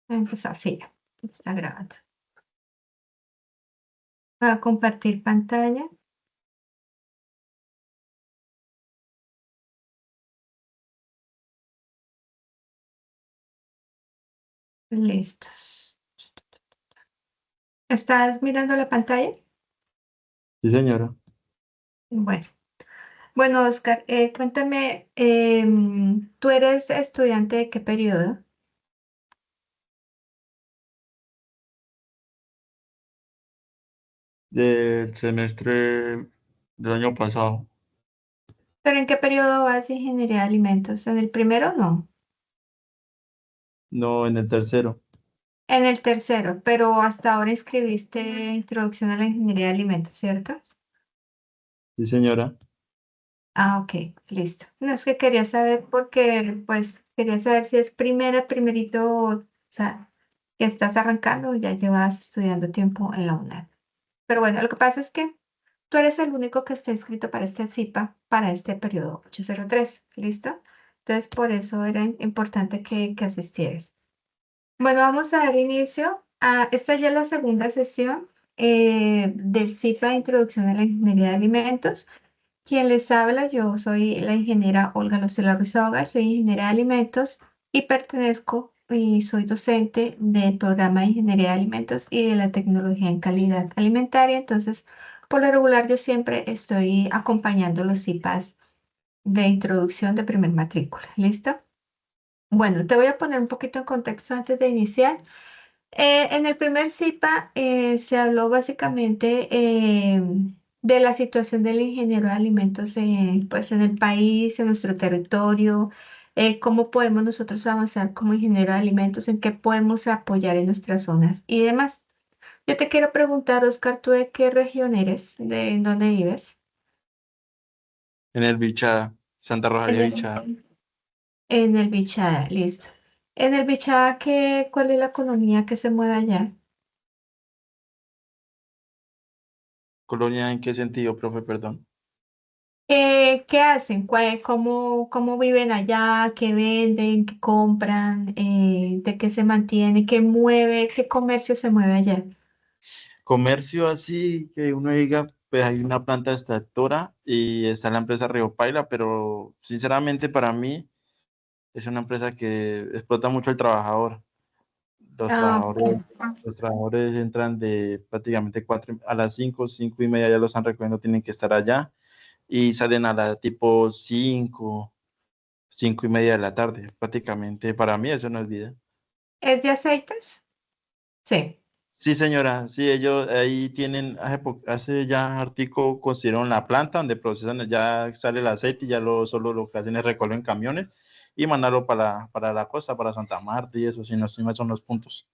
Empezó, sí, ya está grabando. Voy a compartir pantalla. Listos. ¿Estás mirando la pantalla? Sí, señora. Bueno, bueno, Oscar, cuéntame, ¿tú eres estudiante de qué periodo? Del semestre del año pasado. ¿Pero en qué periodo vas de ingeniería de alimentos? ¿En el primero? No. No, en el tercero. En el tercero, pero hasta ahora inscribiste introducción a la ingeniería de alimentos, ¿cierto? Sí, señora. Ah, ok, listo. No es que quería saber porque, pues, quería saber si es primerito, o sea, que estás arrancando o ya llevas estudiando tiempo en la UNAM. Pero bueno, lo que pasa es que tú eres el único que está inscrito para este CIPA, para este periodo 803, ¿listo? Entonces, por eso era importante que asistieras. Bueno, vamos a dar inicio a, esta ya es la segunda sesión del CIPA de Introducción a la Ingeniería de Alimentos. Quien les habla, yo soy la ingeniera Olga Lucila Ruizoga, soy ingeniera de alimentos y pertenezco y soy docente del programa de ingeniería de alimentos y de la tecnología en calidad alimentaria. Entonces, por lo regular, yo siempre estoy acompañando los CIPAs de introducción de primer matrícula. ¿Listo? Bueno, te voy a poner un poquito en contexto antes de iniciar. En el primer CIPA se habló básicamente de la situación del ingeniero de alimentos pues en el país, en nuestro territorio, cómo podemos nosotros avanzar como ingeniero de alimentos, en qué podemos apoyar en nuestras zonas y demás. Yo te quiero preguntar, Oscar, ¿tú de qué región eres? ¿De en dónde vives? En el Bichada. Santa En Rosalía Bichada. en el Bichada, listo. En el Bichada, ¿cuál es la economía que se mueve allá? ¿Colonia en qué sentido, profe? Perdón. ¿Qué hacen? ¿Cómo viven allá? ¿Qué venden? ¿Qué compran? ¿De qué se mantiene? ¿Qué mueve? ¿Qué comercio se mueve allá? Comercio así que uno diga, pues hay una planta extractora y está la empresa Río Paila, pero sinceramente para mí es una empresa que explota mucho al trabajador. Los Ah, trabajadores, los trabajadores entran de prácticamente 4 a las 5, 5:30 ya los están recogiendo, tienen que estar allá y salen a las tipo 5, 5:30 de la tarde. Prácticamente para mí eso no es vida. ¿es de aceites? Sí. Sí, señora, sí, ellos ahí tienen, hace ya artico construyeron la planta donde procesan, ya sale el aceite y ya solo lo que hacen es recogerlo en camiones y mandarlo para la costa, para Santa Marta y eso, si no estoy mal, son los puntos.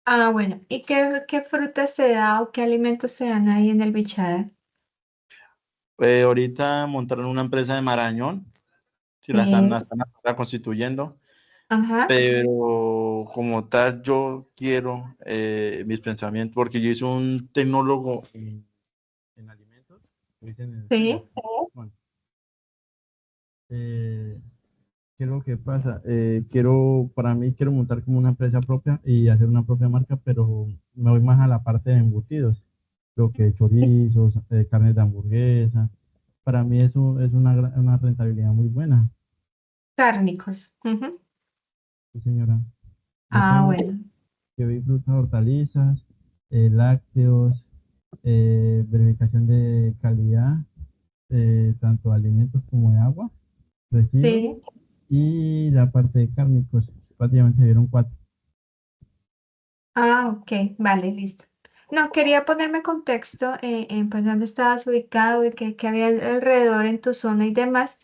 Ah, bueno. ¿Y qué frutas se da o qué alimentos se dan ahí en el Bichada? Ahorita montaron una empresa de Marañón, si la Sí. están ahora constituyendo, Ajá. pero como tal yo quiero mis pensamientos, porque yo hice un tecnólogo en alimentos, lo hice en el SENA. Sí. Bueno, eh, ¿qué es lo que pasa? Para mí quiero montar como una empresa propia y hacer una propia marca, pero me voy más a la parte de embutidos, lo que chorizos, carnes de hamburguesa. Para mí eso es una rentabilidad muy buena, Cárnicos. Ujú. sí, señora. De Ah, todo lo bueno. que vi, frutas, hortalizas, lácteos, verificación de calidad, tanto de alimentos como de agua, residuos, Sí. y la parte de cárnicos, prácticamente vieron cuatro. Ah, ok. Vale, listo. No, quería ponerme contexto en pues, dónde estabas ubicado y qué había alrededor en tu zona y demás.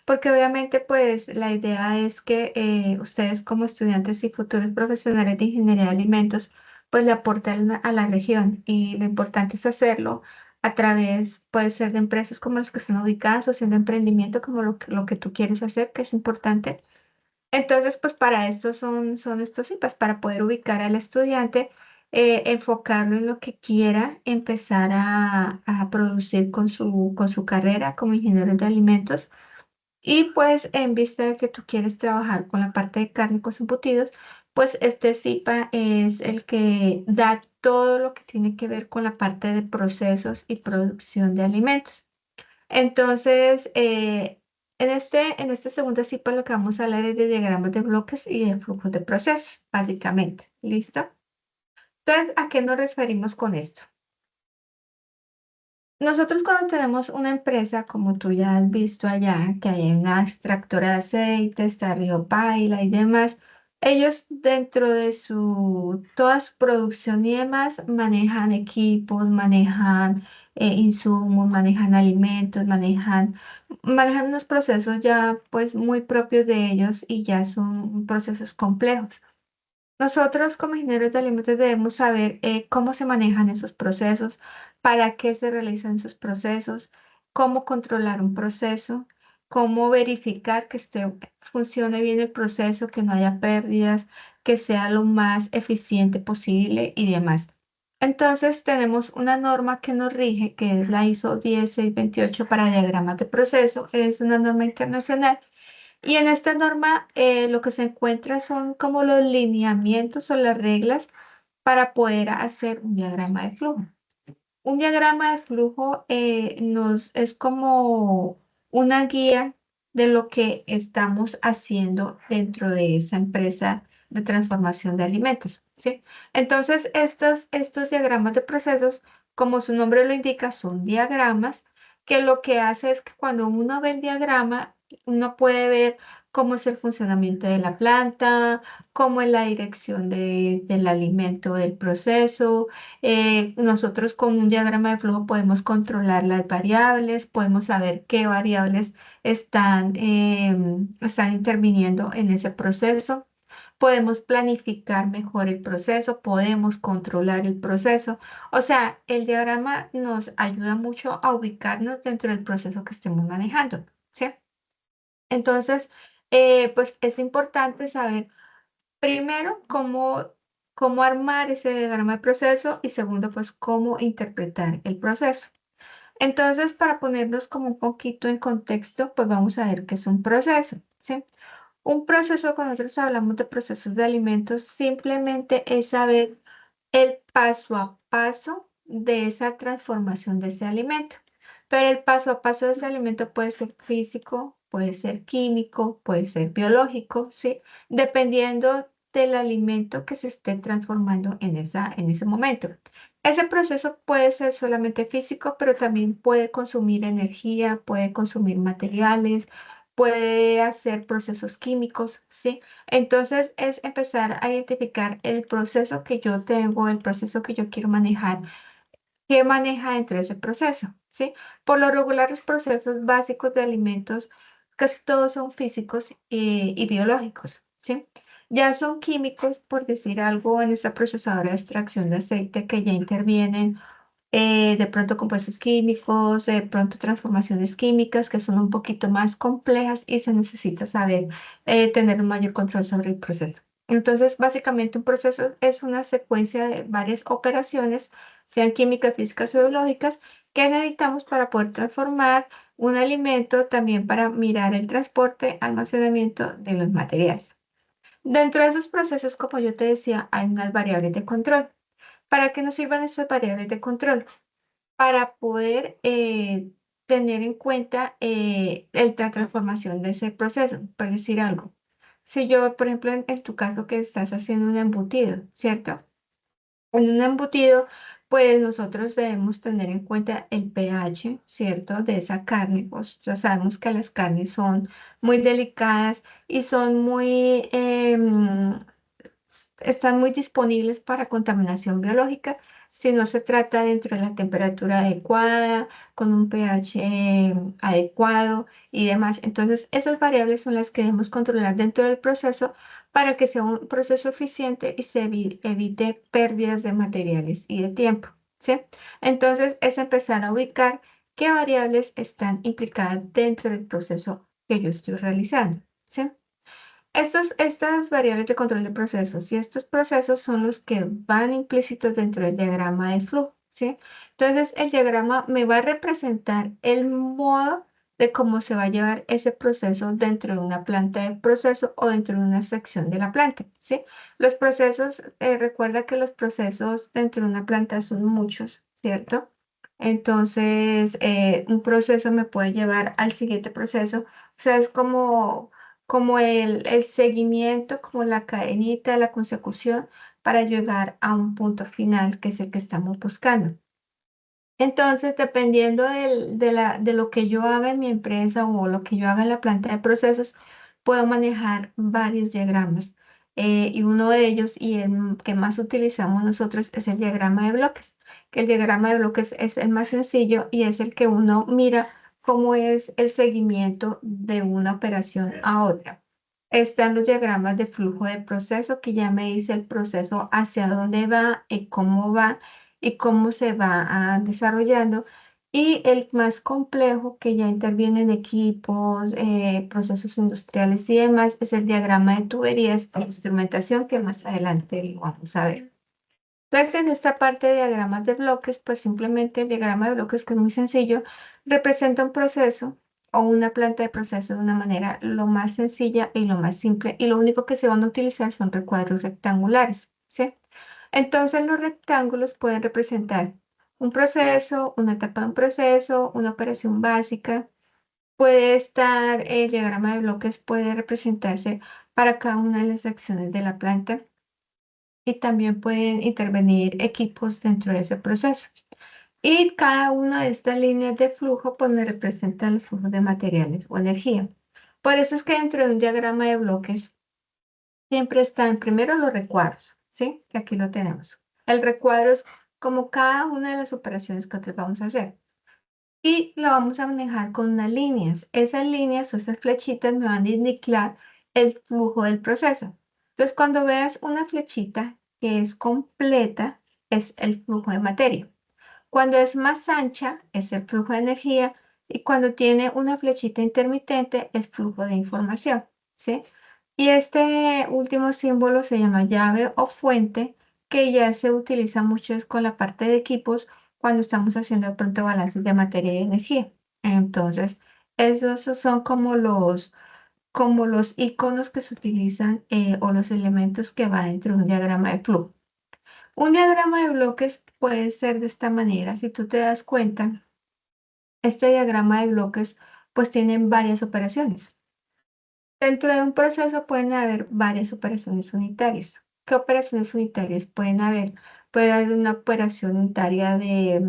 Porque obviamente, pues, la idea es que ustedes como estudiantes y futuros profesionales de ingeniería de alimentos, pues le aporten a la región y lo importante es hacerlo a través, puede ser de empresas como las que están ubicadas o haciendo emprendimiento como lo que tú quieres hacer, que es importante. Entonces, pues para esto son estos IPAs, para poder ubicar al estudiante, enfocarlo en lo que quiera empezar a producir con su carrera como ingeniero de alimentos y pues en vista de que tú quieres trabajar con la parte de cárnicos embutidos, Pues este SIPA es el que da todo lo que tiene que ver con la parte de procesos y producción de alimentos. Entonces, en este segundo SIPA lo que vamos a hablar es de diagramas de bloques y de flujos de procesos, básicamente. ¿Listo? Entonces, ¿a qué nos referimos con esto? Nosotros cuando tenemos una empresa, como tú ya has visto allá, que hay una extractora de aceite, está Río Paila y demás, ellos dentro de toda su producción y demás manejan equipos, manejan insumos, manejan alimentos, manejan unos procesos ya pues muy propios de ellos y ya son procesos complejos. Nosotros como ingenieros de alimentos debemos saber cómo se manejan esos procesos, para qué se realizan esos procesos, cómo controlar un proceso, cómo verificar que funcione bien el proceso, que no haya pérdidas, que sea lo más eficiente posible y demás. Entonces tenemos una norma que nos rige, que es la ISO 10628 para diagramas de proceso. Es una norma internacional y en esta norma lo que se encuentra son como los lineamientos o las reglas para poder hacer un diagrama de flujo. Un diagrama de flujo es como una guía de lo que estamos haciendo dentro de esa empresa de transformación de alimentos, ¿sí? Entonces, estos diagramas de procesos, como su nombre lo indica, son diagramas que lo que hace es que cuando uno ve el diagrama, uno puede ver cómo es el funcionamiento de la planta, cómo es la dirección del alimento, del proceso. Nosotros con un diagrama de flujo podemos controlar las variables, podemos saber qué variables están interviniendo en ese proceso. Podemos planificar mejor el proceso, podemos controlar el proceso. O sea, el diagrama nos ayuda mucho a ubicarnos dentro del proceso que estemos manejando, ¿sí? Entonces, pues es importante saber primero, cómo armar ese diagrama de proceso y segundo, pues cómo interpretar el proceso. Entonces, para ponernos como un poquito en contexto, pues vamos a ver qué es un proceso, ¿sí? Un proceso, cuando nosotros hablamos de procesos de alimentos, simplemente es saber el paso a paso de esa transformación de ese alimento. Pero el paso a paso de ese alimento puede ser físico, puede ser químico, puede ser biológico, ¿sí? Dependiendo del alimento que se esté transformando en ese momento. Ese proceso puede ser solamente físico, pero también puede consumir energía, puede consumir materiales, puede hacer procesos químicos, ¿sí? Entonces es empezar a identificar el proceso que yo tengo, el proceso que yo quiero manejar, qué maneja dentro de ese proceso, ¿sí? Por lo regular, los procesos básicos de alimentos, casi todos son físicos y biológicos, ¿sí? Ya son químicos, por decir algo, en esta procesadora de extracción de aceite que ya intervienen de pronto compuestos químicos, de pronto transformaciones químicas que son un poquito más complejas y se necesita saber tener un mayor control sobre el proceso. Entonces, básicamente un proceso es una secuencia de varias operaciones, sean químicas, físicas o biológicas, que necesitamos para poder transformar un alimento, también para mirar el transporte, almacenamiento de los materiales. Dentro de esos procesos, como yo te decía, hay unas variables de control. ¿Para qué nos sirven estas variables de control? Para poder tener en cuenta la transformación de ese proceso. Por decir algo, si yo, por ejemplo, en tu caso que estás haciendo un embutido, ¿cierto? En un embutido, pues nosotros debemos tener en cuenta el pH, ¿cierto? De esa carne. Pues ya sabemos que las carnes son muy delicadas y son están muy disponibles para contaminación biológica si no se trata dentro de la temperatura adecuada, con un pH adecuado y demás. Entonces, esas variables son las que debemos controlar dentro del proceso para que sea un proceso eficiente y se evite pérdidas de materiales y de tiempo, ¿sí? Entonces, es empezar a ubicar qué variables están implicadas dentro del proceso que yo estoy realizando, ¿sí? Estas variables de control de procesos y estos procesos son los que van implícitos dentro del diagrama de flujo, ¿sí? Entonces, el diagrama me va a representar el modo de cómo se va a llevar ese proceso dentro de una planta de proceso o dentro de una sección de la planta, ¿sí? Los procesos, recuerda que los procesos dentro de una planta son muchos, ¿cierto? Entonces, un proceso me puede llevar al siguiente proceso. O sea, es como el seguimiento, como la cadenita, la consecución para llegar a un punto final que es el que estamos buscando. Entonces, dependiendo de lo que yo haga en mi empresa o lo que yo haga en la planta de procesos, puedo manejar varios diagramas. Y uno de ellos, y el que más utilizamos nosotros, es el diagrama de bloques. Que el diagrama de bloques es el más sencillo y es el que uno mira cómo es el seguimiento de una operación a otra. Están los diagramas de flujo de proceso, que ya me dice el proceso hacia dónde va y cómo va y cómo se va desarrollando. Y el más complejo, que ya interviene en equipos, procesos industriales y demás, es el diagrama de tuberías e instrumentación, que más adelante lo vamos a ver. Entonces, en esta parte de diagramas de bloques, pues simplemente el diagrama de bloques, que es muy sencillo, representa un proceso o una planta de proceso de una manera lo más sencilla y lo más simple, y lo único que se van a utilizar son recuadros rectangulares, ¿sí? Entonces, los rectángulos pueden representar un proceso, una etapa de un proceso, una operación básica. Puede estar, el diagrama de bloques puede representarse para cada una de las acciones de la planta, y también pueden intervenir equipos dentro de ese proceso. Y cada una de estas líneas de flujo pues me representa el flujo de materiales o energía. Por eso es que dentro de un diagrama de bloques siempre están primero los recuadros, ¿sí? Que aquí lo tenemos. El recuadro es como cada una de las operaciones que nosotros vamos a hacer. Y lo vamos a manejar con unas líneas. Esas líneas o esas flechitas me van a indicar el flujo del proceso. Entonces, cuando veas una flechita que es completa, es el flujo de materia. Cuando es más ancha, es el flujo de energía. Y cuando tiene una flechita intermitente, es flujo de información, ¿sí? Y este último símbolo se llama llave o fuente, que ya se utiliza mucho es con la parte de equipos cuando estamos haciendo de pronto balances de materia y energía. Entonces, esos son como los iconos que se utilizan, o los elementos que van dentro de un diagrama de flujo. Un diagrama de bloques puede ser de esta manera. Si tú te das cuenta, este diagrama de bloques pues tienen varias operaciones. Dentro de un proceso pueden haber varias operaciones unitarias. ¿Qué operaciones unitarias pueden haber? Puede haber una operación unitaria de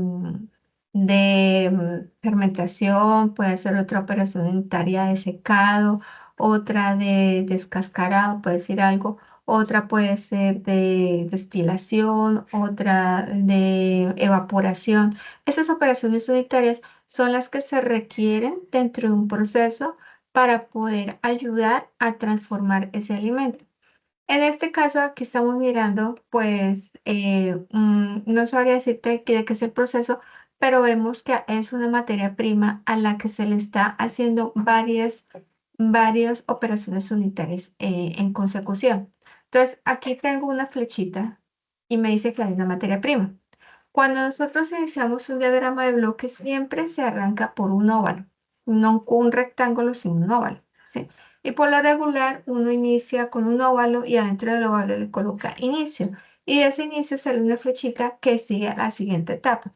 fermentación, puede ser otra operación unitaria de secado, otra de descascarado, puede ser algo, otra puede ser de destilación, otra de evaporación. Esas operaciones unitarias son las que se requieren dentro de un proceso para poder ayudar a transformar ese alimento. En este caso, aquí estamos mirando, pues, no sabría decirte de qué es el proceso, pero vemos que es una materia prima a la que se le está haciendo varias operaciones unitarias, en consecución. Entonces, aquí tengo una flechita y me dice que hay una materia prima. Cuando nosotros iniciamos un diagrama de bloques, siempre se arranca por un óvalo, no con un rectángulo, sino un óvalo, ¿sí? Y por lo regular, uno inicia con un óvalo y adentro del óvalo le coloca inicio. Y de ese inicio sale una flechita que sigue a la siguiente etapa.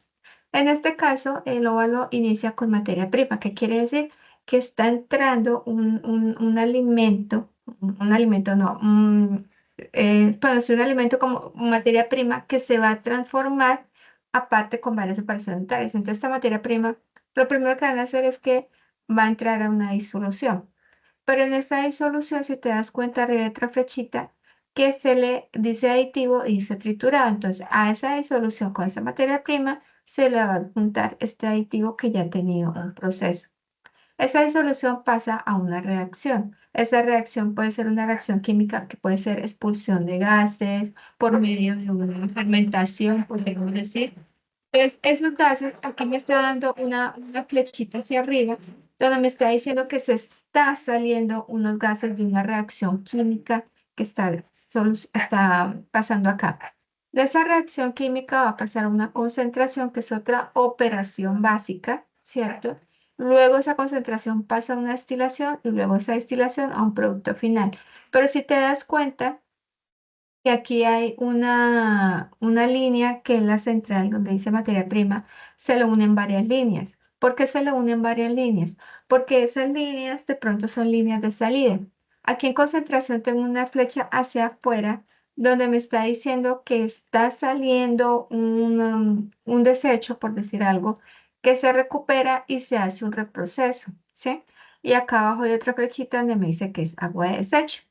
En este caso, el óvalo inicia con materia prima, que quiere decir que está entrando un alimento, un alimento no, bueno, sí, un alimento como materia prima que se va a transformar aparte con varias operaciones unitarias. Entonces, esta materia prima, lo primero que van a hacer es que va a entrar a una disolución. Pero en esa disolución, si te das cuenta, arriba hay otra flechita que se le dice aditivo y dice triturado. Entonces, a esa disolución con esa materia prima se le va a juntar este aditivo que ya ha tenido un proceso. Esa disolución pasa a una reacción. Esa reacción puede ser una reacción química, que puede ser expulsión de gases por medio de una fermentación, podemos decir. Entonces, esos gases, aquí me está dando una flechita hacia arriba, donde me está diciendo que se está saliendo unos gases de una reacción química que está pasando acá. De esa reacción química va a pasar a una concentración, que es otra operación básica, ¿cierto? luego esa concentración pasa a una destilación y luego esa destilación a un producto final. Pero si te das cuenta que aquí hay una línea que es la central, donde dice materia prima, se lo unen varias líneas. ¿Por qué se lo unen varias líneas? Porque esas líneas de pronto son líneas de salida. Aquí en concentración tengo una flecha hacia afuera donde me está diciendo que está saliendo un desecho, por decir algo, que se recupera y se hace un reproceso, ¿sí? Y acá abajo hay otra flechita donde me dice que es agua de desecho.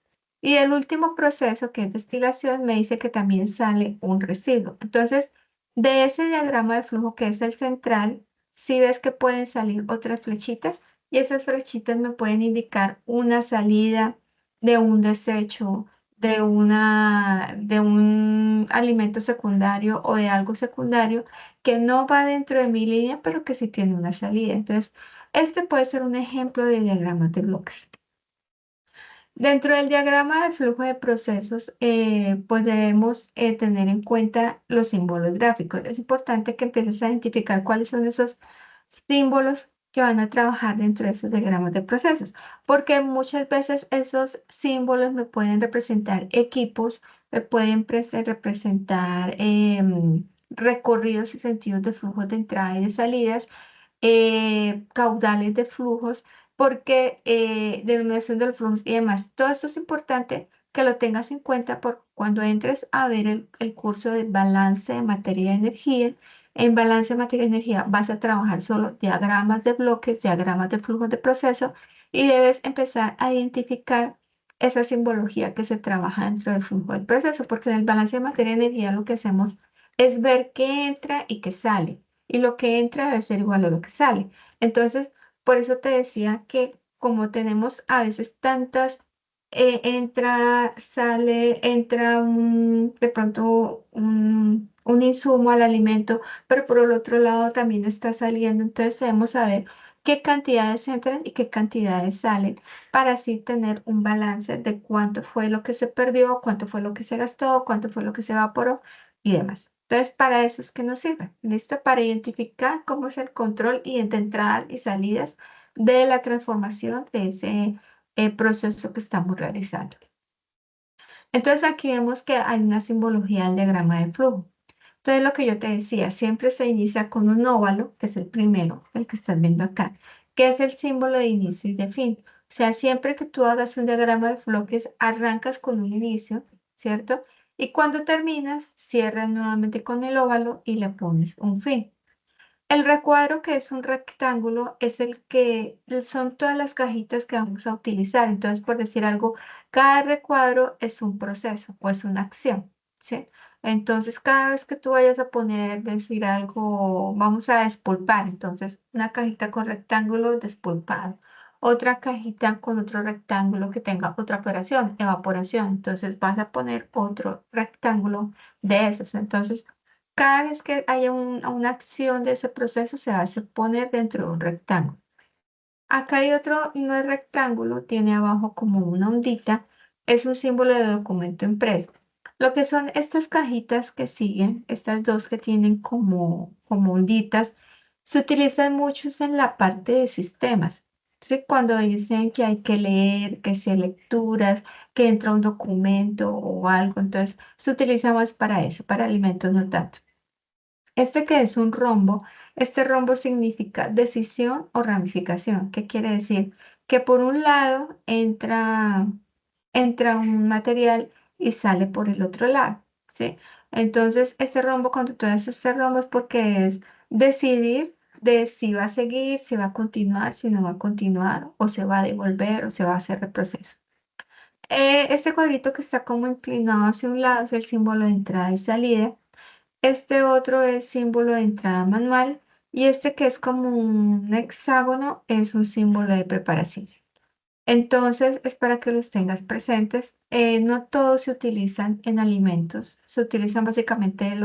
Y el último proceso, que es destilación, me dice que también sale un residuo. Entonces, de ese diagrama de flujo que es el central, si ves que pueden salir otras flechitas y esas flechitas me pueden indicar una salida de un desecho, de un alimento secundario o de algo secundario que no va dentro de mi línea, pero que sí tiene una salida. Entonces, este puede ser un ejemplo de diagrama de bloques. Dentro del diagrama de flujo de procesos, pues debemos tener en cuenta los símbolos gráficos. Es importante que empieces a identificar cuáles son esos símbolos que van a trabajar dentro de esos diagramas de procesos, porque muchas veces esos símbolos me pueden representar equipos, me pueden representar recorridos y sentidos de flujos de entrada y de salidas, caudales de flujos, porque denominación de los flujos y demás. Todo esto es importante que lo tengas en cuenta por cuando entres a ver el curso de balance de materia y energía. En balance de materia y energía vas a trabajar solo diagramas de bloques, diagramas de flujos de proceso y debes empezar a identificar esa simbología que se trabaja dentro del flujo del proceso, porque en el balance de materia y energía lo que hacemos es ver qué entra y qué sale y lo que entra debe ser igual a lo que sale. Entonces, por eso te decía que como tenemos a veces tantas, entra, sale, entra de pronto un insumo al alimento, pero por el otro lado también está saliendo. Entonces debemos saber qué cantidades entran y qué cantidades salen para así tener un balance de cuánto fue lo que se perdió, cuánto fue lo que se gastó, cuánto fue lo que se evaporó y demás. Entonces, para eso es que nos sirve. ¿Listo? Para identificar cómo es el control y de entradas y salidas de la transformación de ese proceso que estamos realizando. Entonces, aquí vemos que hay una simbología del diagrama de flujo. Entonces, lo que yo te decía, siempre se inicia con un óvalo, que es el primero, el que estás viendo acá, que es el símbolo de inicio y de fin. O sea, siempre que tú hagas un diagrama de bloques, arrancas con un inicio, ¿cierto? Y cuando terminas, cierras nuevamente con el óvalo y le pones un fin. El recuadro, que es un rectángulo, es el que son todas las cajitas que vamos a utilizar. Entonces, por decir algo, cada recuadro es un proceso o es una acción, ¿sí? Entonces, cada vez que tú vayas a poner, decir algo, vamos a despulpar. Entonces, una cajita con rectángulo despulpado. Otra cajita con otro rectángulo que tenga otra operación, evaporación. Entonces, vas a poner otro rectángulo de esos. Entonces, cada vez que haya una acción de ese proceso se va a hacer poner dentro de un rectángulo. Acá hay otro, no es rectángulo, tiene abajo como una ondita, es un símbolo de documento impreso. Lo que son estas cajitas que siguen, estas dos que tienen como onditas, se utilizan muchos en la parte de sistemas. ¿Sí? Cuando dicen que hay que leer, que si hay lecturas, que entra un documento o algo, entonces se utiliza más para eso, para alimentos no tanto. Este que es un rombo, este rombo significa decisión o ramificación. ¿Qué quiere decir? Que por un lado entra un material y sale por el otro lado, ¿sí? Entonces, este rombo, cuando tú haces este rombo es porque es decidir de si va a seguir, si va a continuar, si no va a continuar, o se va a devolver, o se va a hacer el proceso. Este cuadrito que está como inclinado hacia un lado es el símbolo de entrada y salida. Este otro es símbolo de entrada manual y este que es como un hexágono es un símbolo de preparación. Entonces es para que los tengas presentes. No todos se utilizan en alimentos, se utilizan básicamente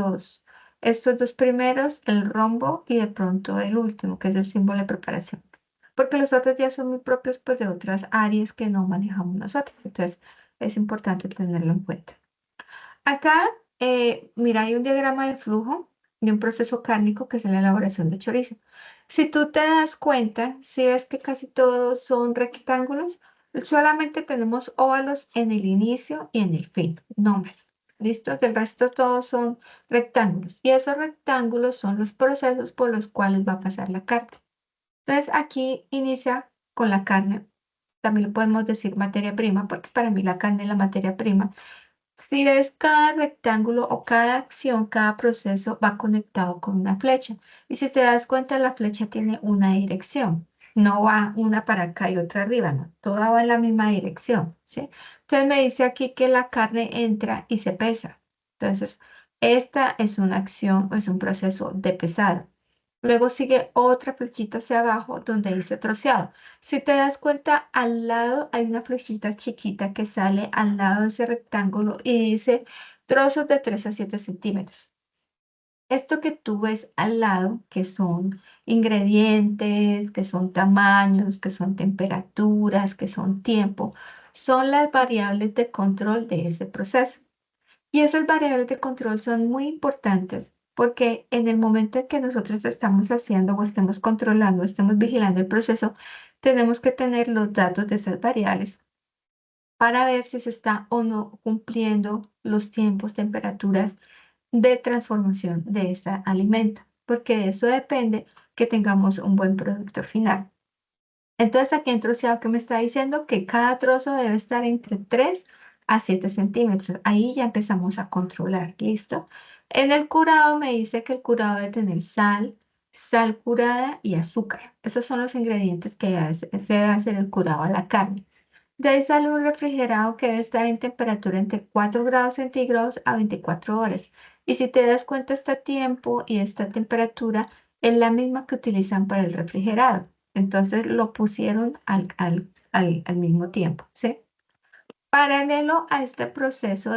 estos dos primeros, el rombo y de pronto el último, que es el símbolo de preparación. Porque los otros ya son muy propios pues, de otras áreas que no manejamos nosotros. Entonces es importante tenerlo en cuenta. Acá, mira, hay un diagrama de flujo de un proceso cárnico que es la elaboración de chorizo. Si tú te das cuenta, si ves que casi todos son rectángulos, solamente tenemos óvalos en el inicio y en el fin, no más. ¿Listo? Del resto todos son rectángulos. Y esos rectángulos son los procesos por los cuales va a pasar la carne. Entonces aquí inicia con la carne. También lo podemos decir materia prima, porque para mí la carne es la materia prima. Si ves cada rectángulo o cada acción, cada proceso va conectado con una flecha. Y si te das cuenta, la flecha tiene una dirección. No va una para acá y otra arriba, no. Toda va en la misma dirección, ¿sí? Entonces me dice aquí que la carne entra y se pesa. Entonces, esta es una acción, es un proceso de pesado. Luego sigue otra flechita hacia abajo donde dice troceado. Si te das cuenta, al lado hay una flechita chiquita que sale al lado de ese rectángulo y dice trozos de 3 a 7 centímetros. Esto que tú ves al lado, que son ingredientes, que son tamaños, que son temperaturas, que son tiempo, son las variables de control de ese proceso. Y esas variables de control son muy importantes porque en el momento en que nosotros estamos haciendo o estemos controlando, estemos vigilando el proceso, tenemos que tener los datos de esas variables para ver si se está o no cumpliendo los tiempos, temperaturas de transformación de ese alimento, porque de eso depende que tengamos un buen producto final. Entonces aquí en troceado que me está diciendo que cada trozo debe estar entre 3 a 7 centímetros. Ahí ya empezamos a controlar, ¿listo? En el curado me dice que el curado debe tener sal, sal curada y azúcar. Esos son los ingredientes que debe hacer el curado a la carne. De ahí sale un refrigerado que debe estar en temperatura entre 4 grados centígrados a 24 horas. Y si te das cuenta, este tiempo y esta temperatura es la misma que utilizan para el refrigerado. Entonces lo pusieron al mismo tiempo, ¿sí? Paralelo a este proceso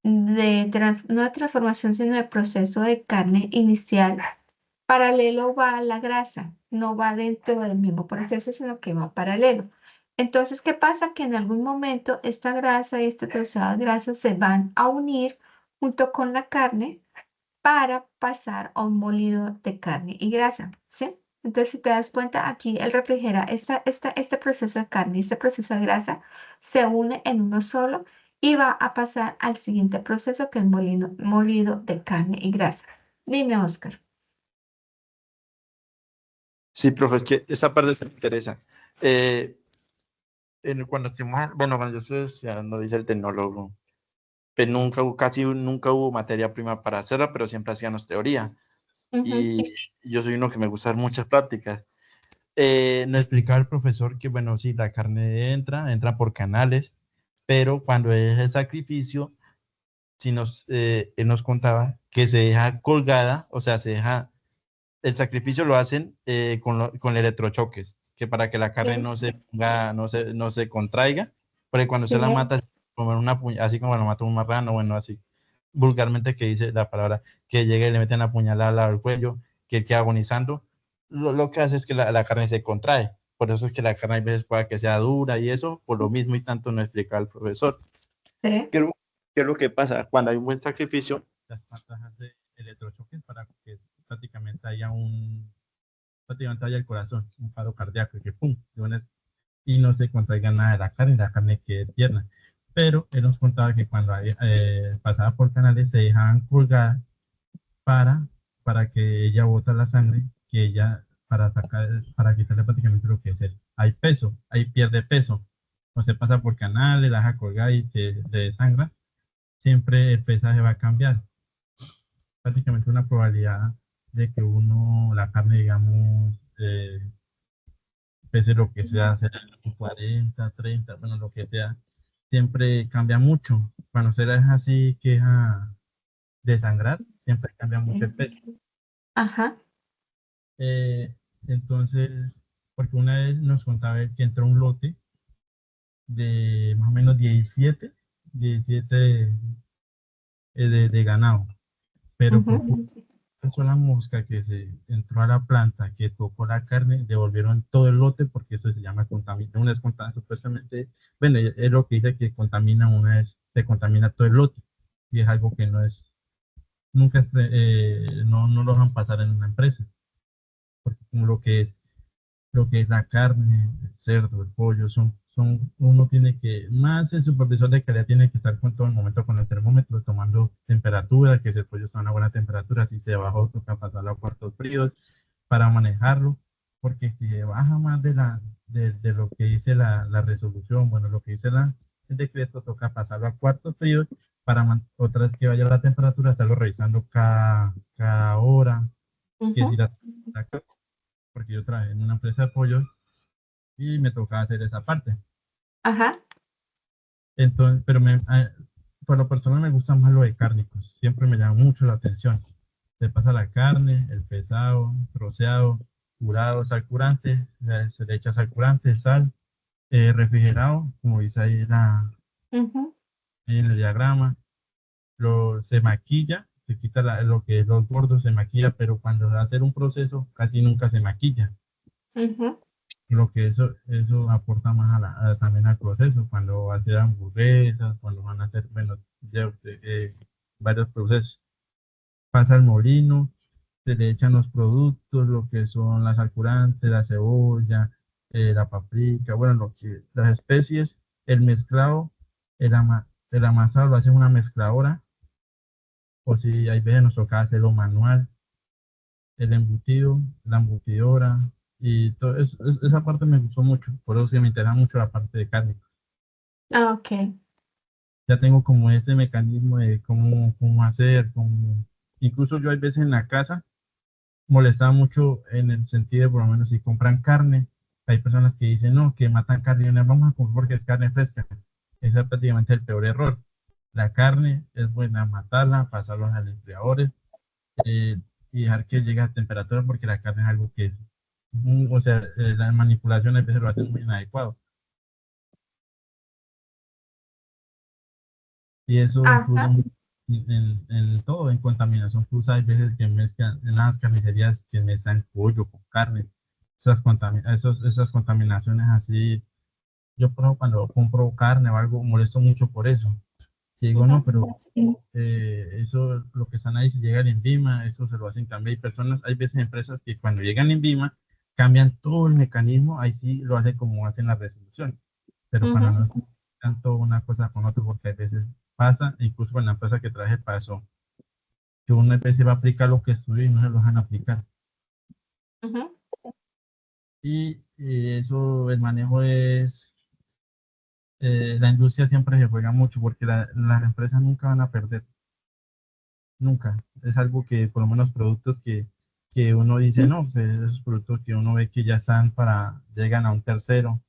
no de transformación, sino de proceso de carne inicial, paralelo va la grasa, no va dentro del mismo proceso, sino que va paralelo. Entonces, ¿qué pasa? Que en algún momento esta grasa y este trozado de grasa se van a unir junto con la carne para pasar a un molido de carne y grasa, ¿sí? Entonces, si te das cuenta, aquí el refrigera, este proceso de carne y este proceso de grasa se une en uno solo y va a pasar al siguiente proceso que es molido de carne y grasa. Dime, Oscar. Sí, profe, es que esa parte me interesa. Cuando bueno, cuando yo estoy estudiando, dice el tecnólogo, pues casi nunca hubo materia prima para hacerla, pero siempre hacíamos teoría. Ujú. Y yo soy uno que me gusta dar muchas prácticas. Me explicaba el profesor que, bueno, sí, la carne entra por canales, pero cuando es el sacrificio, si él nos contaba que se deja colgada, o sea, el sacrificio lo hacen con electrochoques, que para que la carne Sí, no se ponga, no se contraiga, porque cuando se la sí, mata, como así como lo mata un marrano, bueno, así, vulgarmente que dice la palabra, que llega y le meten la puñalada al cuello, que queda agonizando, lo que hace es que la carne se contrae. Por eso es que la carne a veces puede que sea dura y eso, por lo mismo y tanto no explica el profesor. sí. ¿Qué es lo que pasa? Cuando hay un buen sacrificio, Las patas de electrochoques para que prácticamente haya el corazón, un paro cardíaco, que pum, y no se contraiga nada de la carne quede tierna. Pero él nos contaba que cuando pasaba por canales se dejaban colgar para, para que ella bota la sangre, que ella, para quitarle prácticamente lo que es hay peso, ahí pierde peso. O se pasa por canales, la deja colgar y que le desangra, siempre el pesaje va a cambiar. Prácticamente una probabilidad de que la carne, digamos, pese lo que sea, 40, 30, bueno, lo que sea, siempre cambia mucho. Cuando se la deja así, que deja de sangrar, siempre cambia mucho el peso. Sí. Ajá. Eh, entonces, porque una vez nos contaba él que entró un lote de más o menos 17 de ganado, pero por Ujú. una sola mosca que se entró a la planta, que tocó la carne, devolvieron todo el lote porque eso se llama contaminación. Una es supuestamente, bueno, es lo que dice que contamina una vez, se contamina todo el lote y es algo que no es, nunca, no lo dejan pasar en una empresa porque como lo que es la carne, el cerdo, el pollo, uno tiene que, más el supervisor de calidad tiene que estar con todo el momento con el termómetro, tomando temperatura, que si el pollo está a una buena temperatura, si se bajó, toca pasarlo a cuartos fríos para manejarlo, porque si se baja más de lo que dice la resolución, bueno, lo que dice el decreto, toca pasarlo a cuartos fríos para otra vez que vaya la temperatura, estarlo revisando cada hora, que si Ujú. la porque yo trabajé en una empresa de pollos y me tocaba hacer esa parte. Ajá. Entonces, pero por lo personal me gusta más lo de cárnicos, siempre me llama mucho la atención. Se pasa la carne, el pesado, troceado, curado, sal curante, se le echa sal curante, sal, refrigerado, como dice ahí, Ujú. ahí en el diagrama, se maquilla, se quita lo que es los gordos, se maquilla, pero cuando va a hacer un proceso casi nunca se maquilla. Ujú. Lo que eso aporta más también al proceso, cuando va a hacer hamburguesas, cuando van a hacer, bueno, varios procesos. Pasa al molino, se le echan los productos, lo que son las alcurantes, la cebolla, la paprika, bueno, las especies, el mezclado, el amasado lo hace una mezcladora, o si hay veces nos toca hacerlo manual, el embutido, la embutidora, y todo esa parte me gustó mucho, por eso sí me interesa mucho la parte de carne. Ah, ok. Ya tengo como ese mecanismo de cómo hacer, incluso yo hay veces en la casa molestaba mucho en el sentido de, por lo menos, si compran carne, hay personas que dicen, no, que matan carne y no vamos a comer porque es carne fresca. Ese es prácticamente el peor error. La carne es buena matarla, pasarlos a los enfriadores, eh, y dejar que llegue a temperatura porque la carne es algo que, o sea, la manipulación a veces lo hacen muy inadecuado. Y eso influye Ajá. mucho en todo, en contaminación. Incluso hay veces que mezclan en las carnicerías que mezclan pollo con carne. Esas contaminaciones así. Yo, por ejemplo, cuando compro carne o algo, molesto mucho por eso. Y digo, no, Ujú. pero eso, lo que están ahí, si llega el INVIMA, eso se lo hacen cambiar. Hay personas, hay veces empresas que cuando llegan al INVIMA, cambian todo el mecanismo, ahí sí lo hacen como hacen la resolución. Pero cuando no es Ujú. tanto una cosa con otra, porque a veces pasa, incluso con la empresa que traje pasó, que una vez va a aplicar lo que estudió y no se lo dejan aplicar. Ujú. Y eso, el manejo es, la industria siempre se juega mucho porque las empresas nunca van a perder, nunca. Es algo que, por lo menos, productos que uno dice, no, pues, esos productos que uno ve que ya están llegan a un tercero,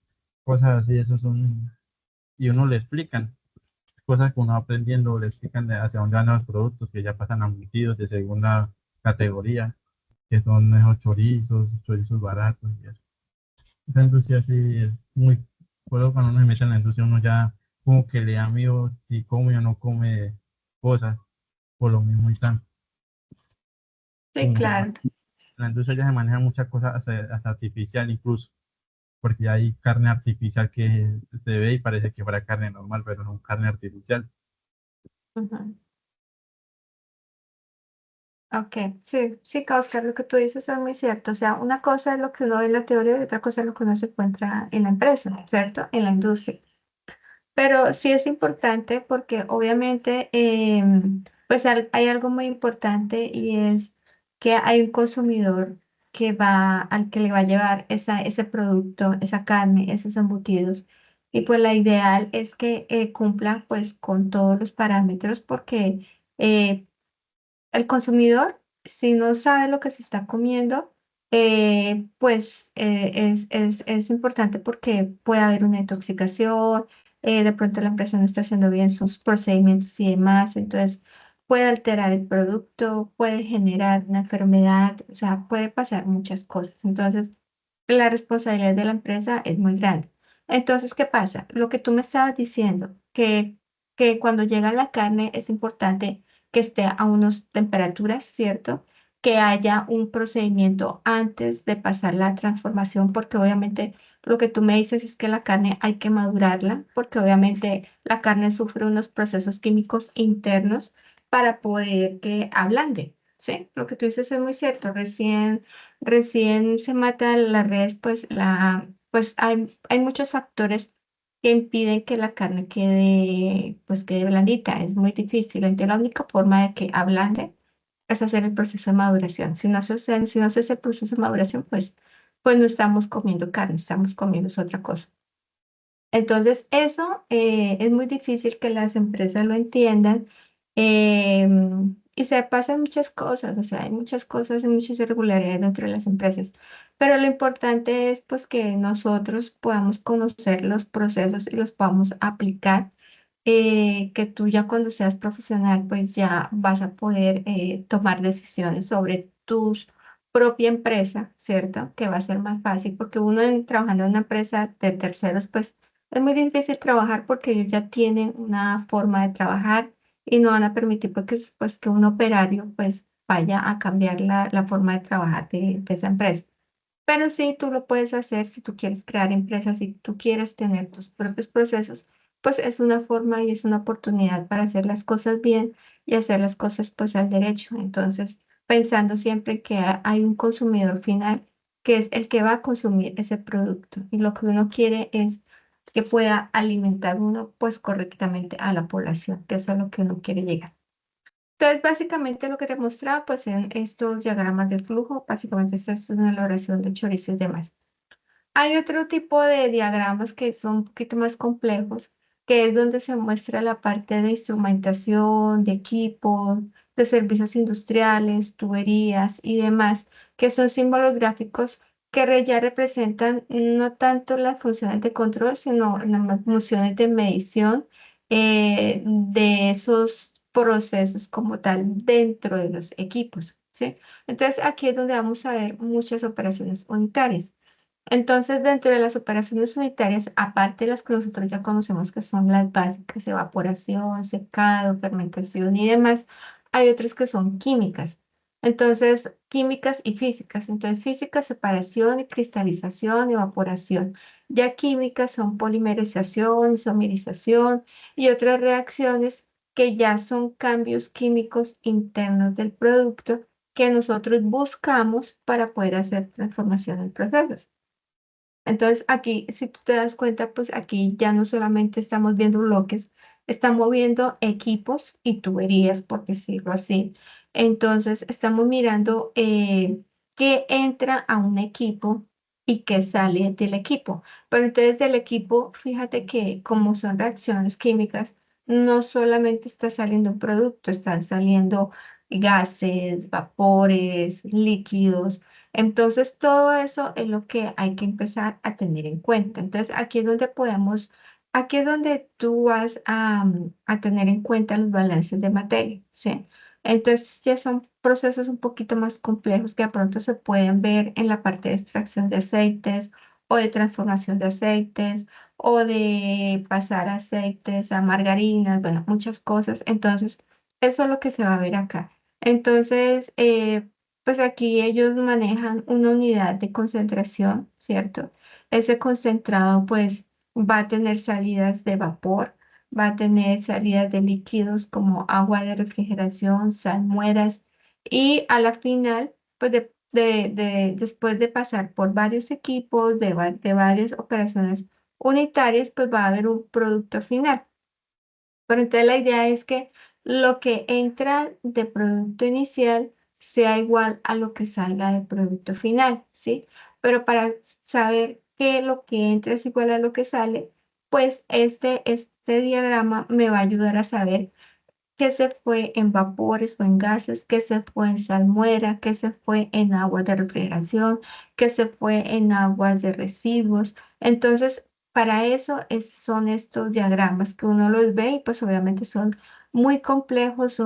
cosas así, esos son, y uno le explican. Cosas que uno va aprendiendo, le explican hacia dónde van los productos que ya pasan a embutidos de segunda categoría, que son esos chorizos baratos y eso. Esa industria sí es muy, puedo cuando uno se mete en la industria, uno ya como que le da miedo si come o no come cosas por lo mismo y tanto. Sí, Como claro. en la industria ya se maneja muchas cosas hasta artificial incluso, porque ya hay carne artificial que se ve y parece que fuera carne normal, pero no carne artificial. Ujú. Ok, sí, sí, Oscar, lo que tú dices es muy cierto. O sea, una cosa es lo que uno ve en la teoría y otra cosa es lo que uno se encuentra en la empresa, ¿cierto? En la industria. Pero sí es importante porque obviamente pues hay algo muy importante y es que hay un consumidor al que le va a llevar ese producto, esa carne, esos embutidos. Y pues la ideal es que cumplan pues con todos los parámetros porque eh, el consumidor, si no sabe lo que se está comiendo, pues es importante porque puede haber una intoxicación, de pronto la empresa no está haciendo bien sus procedimientos y demás, entonces puede alterar el producto, puede generar una enfermedad, o sea, puede pasar muchas cosas. Entonces, la responsabilidad de la empresa es muy grande. Entonces, ¿qué pasa? Lo que tú me estabas diciendo, que cuando llega la carne es importante que esté a unas temperaturas, ¿cierto? Que haya un procedimiento antes de pasar la transformación, porque obviamente lo que tú me dices es que la carne hay que madurarla, porque obviamente la carne sufre unos procesos químicos internos para poder que ablande. Sí, lo que tú dices es muy cierto. Recién se matan las redes, pues hay muchos factores que impiden que la carne quede blandita. Es muy difícil. Entonces, la única forma de que ablande es hacer el proceso de maduración. Si no se hace el proceso de maduración, pues no estamos comiendo carne, estamos comiendo es otra cosa. Entonces, eso es muy difícil que las empresas lo entiendan, y se pasan muchas cosas, o sea, hay muchas cosas y muchas irregularidades dentro de las empresas, pero lo importante es pues que nosotros podamos conocer los procesos y los podamos aplicar, que tú ya cuando seas profesional pues ya vas a poder tomar decisiones sobre tu propia empresa, ¿cierto? Que va a ser más fácil porque trabajando en una empresa de terceros pues es muy difícil trabajar porque ellos ya tienen una forma de trabajar y no van a permitir pues, que un operario pues vaya a cambiar la forma de trabajar de esa empresa. Pero sí, tú lo puedes hacer si tú quieres crear empresas, si tú quieres tener tus propios procesos, pues es una forma y es una oportunidad para hacer las cosas bien y hacer las cosas pues al derecho. Entonces, pensando siempre que hay un consumidor final que es el que va a consumir ese producto y lo que uno quiere es que pueda alimentar uno pues correctamente a la población, que eso es lo que uno quiere llegar. Entonces, básicamente lo que te mostraba, pues en estos diagramas de flujo, básicamente esta es una elaboración de chorizo y demás. Hay otro tipo de diagramas que son un poquito más complejos, que es donde se muestra la parte de instrumentación, de equipos, de servicios industriales, tuberías y demás, que son símbolos gráficos que ya representan no tanto las funciones de control, sino las funciones de medición de esos procesos como tal dentro de los equipos, ¿sí? Entonces, aquí es donde vamos a ver muchas operaciones unitarias. Entonces, dentro de las operaciones unitarias, aparte de las que nosotros ya conocemos que son las básicas, evaporación, secado, fermentación y demás, hay otras que son químicas. Entonces, químicas y físicas. Entonces, física, separación y cristalización, evaporación. Ya químicas son polimerización, isomerización y otras reacciones que ya son cambios químicos internos del producto que nosotros buscamos para poder hacer transformación en procesos. Entonces aquí, si tú te das cuenta, pues aquí ya no solamente estamos viendo bloques, estamos viendo equipos y tuberías, por decirlo así. Entonces estamos mirando qué entra a un equipo y qué sale del equipo. Pero entonces del equipo, fíjate que como son reacciones químicas, no solamente está saliendo un producto, están saliendo gases, vapores, líquidos. Entonces, todo eso es lo que hay que empezar a tener en cuenta. Entonces, aquí es donde tú vas a tener en cuenta los balances de materia, ¿sí? Entonces, ya son procesos un poquito más complejos que de pronto se pueden ver en la parte de extracción de aceites o de transformación de aceites o de pasar aceites a margarinas, bueno, muchas cosas. Entonces, eso es lo que se va a ver acá. Entonces, pues aquí ellos manejan una unidad de concentración, ¿cierto? Ese concentrado pues va a tener salidas de vapor, va a tener salidas de líquidos como agua de refrigeración, salmueras y a la final, pues después de pasar por varios equipos, de varias operaciones unitarias, pues va a haber un producto final. Pero entonces la idea es que lo que entra de producto inicial sea igual a lo que salga de producto final, ¿sí? Pero para saber que lo que entra es igual a lo que sale, pues este diagrama me va a ayudar a saber qué se fue en vapores o en gases, qué se fue en salmuera, qué se fue en aguas de refrigeración, qué se fue en aguas de residuos. Entonces, para eso son estos diagramas que uno los ve y pues obviamente son muy complejos,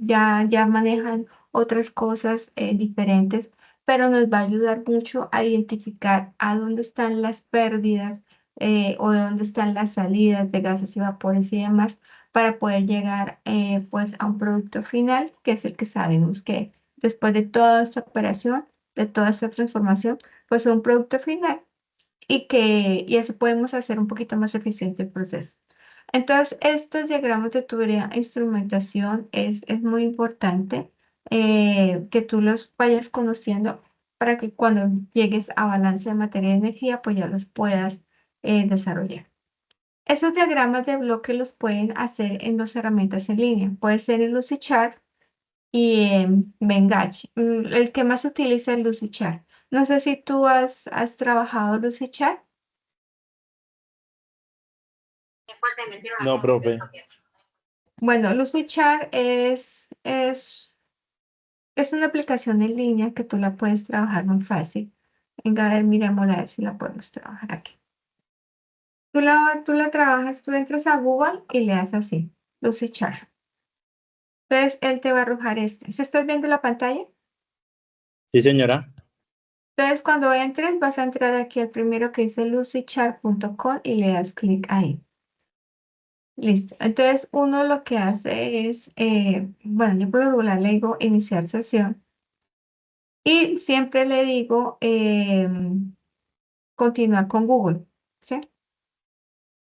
ya manejan otras cosas diferentes, pero nos va a ayudar mucho a identificar a dónde están las pérdidas o de dónde están las salidas de gases y vapores y demás para poder llegar pues a un producto final, que es el que sabemos que después de toda esta operación, de toda esta transformación, pues es un producto final y así podemos hacer un poquito más eficiente el proceso. Entonces, estos diagramas de tubería e instrumentación es muy importante que tú los vayas conociendo para que cuando llegues a balance de materia y energía, pues ya los puedas desarrollar. Esos diagramas de bloque los pueden hacer en dos herramientas en línea. Puede ser en Lucidchart y en Vengachi. El que más se utiliza es Lucidchart. No sé si tú has trabajado Lucidchart. No, profe. Bueno, Lucidchart es una aplicación en línea que tú la puedes trabajar muy fácil. Venga, a ver, miremosla a ver si la podemos trabajar aquí. Tú la trabajas, tú entras a Google y le das así, Lucidchart. Entonces, él te va a arrojar este. ¿Se estás viendo la pantalla? Sí, señora. Entonces, cuando entres, vas a entrar aquí al primero que dice lucidchart.com y le das clic ahí. Listo. Entonces, uno lo que hace es, bueno, yo por lo regular le digo iniciar sesión y siempre le digo continuar con Google, ¿sí?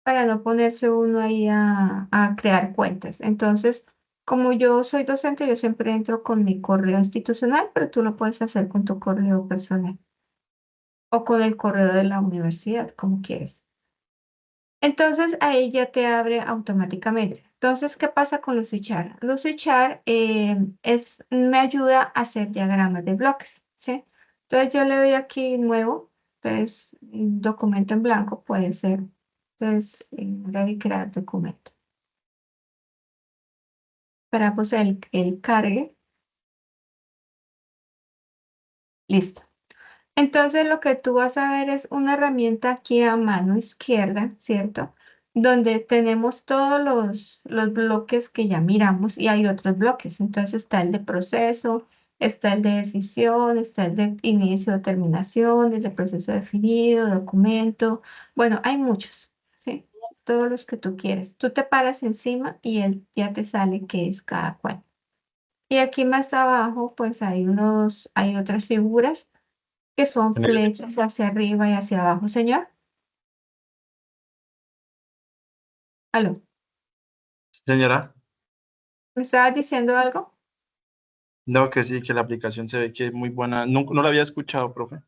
Para no ponerse uno ahí a crear cuentas. Entonces, como yo soy docente, yo siempre entro con mi correo institucional, pero tú lo puedes hacer con tu correo personal o con el correo de la universidad, como quieres. Entonces ahí ya te abre automáticamente. Entonces, ¿qué pasa con Lucidchart? Lucidchart me ayuda a hacer diagramas de bloques, ¿sí? Entonces yo le doy aquí nuevo, entonces documento en blanco puede ser. Entonces, dar y crear documento. Esperamos el cargue. Listo. Entonces lo que tú vas a ver es una herramienta aquí a mano izquierda, ¿cierto? Donde tenemos todos los bloques que ya miramos y hay otros bloques. Entonces está el de proceso, está el de decisión, está el de inicio, terminación, el de proceso definido, documento. Bueno, hay muchos, ¿sí? Todos los que tú quieres. Tú te paras encima y él ya te sale qué es cada cual. Y aquí más abajo, pues hay otras figuras que son En el- flechas hacia arriba y hacia abajo, señor. Aló, Señora. ¿me estabas diciendo algo? No, que sí, que la aplicación se ve que es muy buena. No, no la había escuchado, profe.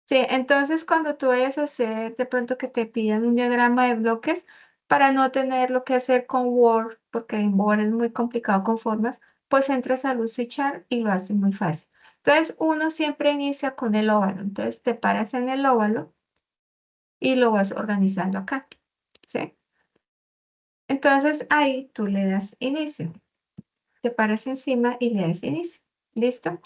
Sí, entonces cuando tú vayas a hacer de pronto que te pidan un diagrama de bloques, para no tener lo que hacer con Word, porque en Word es muy complicado con formas, pues entras a Lucidchart y lo haces muy fácil. Entonces uno siempre inicia con el óvalo, entonces te paras en el óvalo y lo vas organizando acá, ¿sí? Entonces ahí tú le das inicio, te paras encima y le das inicio. ¿Listo?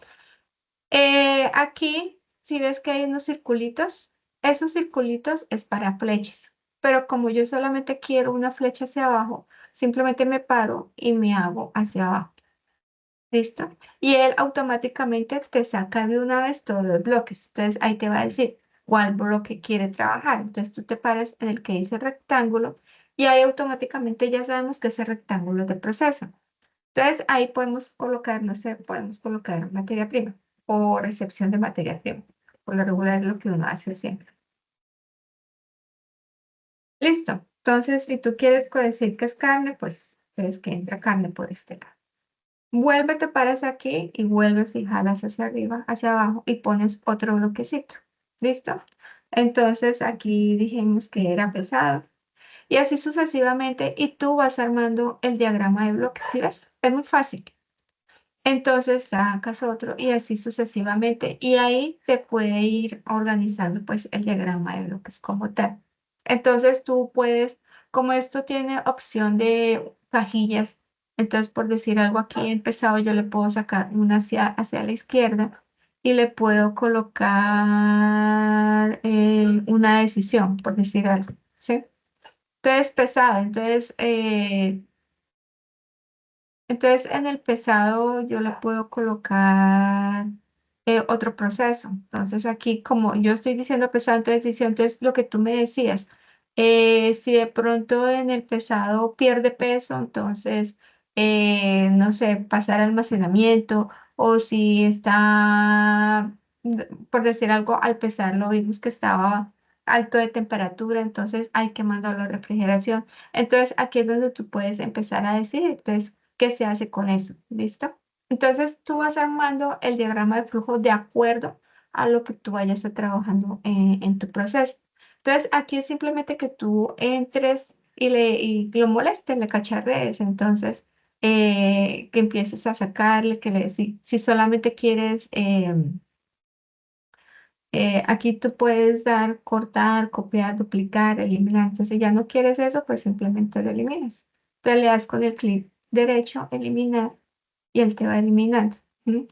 Aquí, si ves que hay unos circulitos, esos circulitos es para flechas, pero como yo solamente quiero una flecha hacia abajo, simplemente me paro y me hago hacia abajo. ¿Listo? Y él automáticamente te saca de una vez todos los bloques. Entonces ahí te va a decir cuál bloque quiere trabajar. Entonces tú te paras en el que dice rectángulo y ahí automáticamente ya sabemos que ese rectángulo es de proceso. Entonces ahí podemos colocar, no sé, podemos colocar materia prima o recepción de materia prima. Por lo regular es lo que uno hace siempre. Listo. Entonces, si tú quieres decir que es carne, pues es que entra carne por este lado. Vuelve, te paras aquí y vuelves y jalas hacia arriba, hacia abajo y pones otro bloquecito. ¿Listo? Entonces aquí dijimos que era pesado. Y así sucesivamente, y tú vas armando el diagrama de bloques. ¿Sí ves? Es muy fácil. Entonces sacas otro y así sucesivamente. Y ahí te puede ir organizando pues el diagrama de bloques como tal. Entonces tú puedes, como esto tiene opción de cajillas, entonces por decir algo aquí empezado, yo le puedo sacar una hacia la izquierda y le puedo colocar una decisión, por decir algo. ¿Sí? Entonces pesado, entonces, en el pesado yo le puedo colocar otro proceso. Entonces, aquí, como yo estoy diciendo pesado, entonces lo que tú me decías, si de pronto en el pesado pierde peso, entonces, no sé, pasar almacenamiento, o si está, por decir algo, al pesar lo vimos que estaba alto de temperatura, entonces hay que mandarlo a refrigeración. Entonces, aquí es donde tú puedes empezar a decir, entonces, ¿qué se hace con eso? ¿Listo? Entonces tú vas armando el diagrama de flujo de acuerdo a lo que tú vayas a trabajando en tu proceso. Entonces aquí es simplemente que tú entres y lo molestes, le cacharrees. Entonces que empieces a sacarle, si solamente quieres, aquí tú puedes dar, cortar, copiar, duplicar, eliminar. Entonces si ya no quieres eso, pues simplemente lo eliminas. Entonces le das con el clic derecho, eliminar, y él te va eliminando. ¿Sí?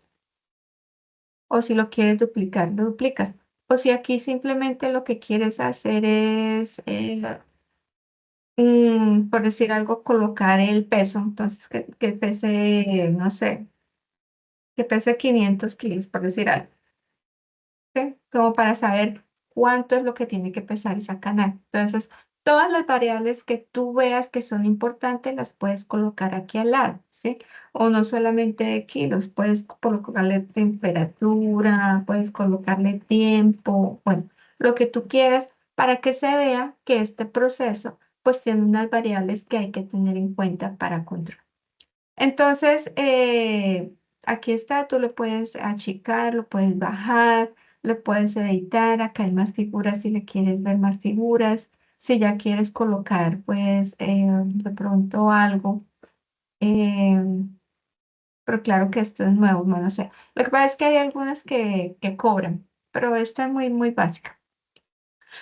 O si lo quieres duplicar, lo duplicas. O si aquí simplemente lo que quieres hacer es, por decir algo, colocar el peso, entonces que pese, no sé, que pese 500 kilos, por decir algo. ¿Sí? Como para saber cuánto es lo que tiene que pesar esa canal. Entonces, todas las variables que tú veas que son importantes las puedes colocar aquí al lado, ¿sí? O no solamente kilos, puedes colocarle temperatura, puedes colocarle tiempo, bueno, lo que tú quieras para que se vea que este proceso pues tiene unas variables que hay que tener en cuenta para control. Entonces, aquí está, tú lo puedes achicar, lo puedes bajar, lo puedes editar, acá hay más figuras si le quieres ver más figuras, si ya quieres colocar, pues, de pronto algo, eh, pero claro que esto es nuevo, no sé. Lo que pasa es que hay algunas que cobran, pero esta es muy, muy básica.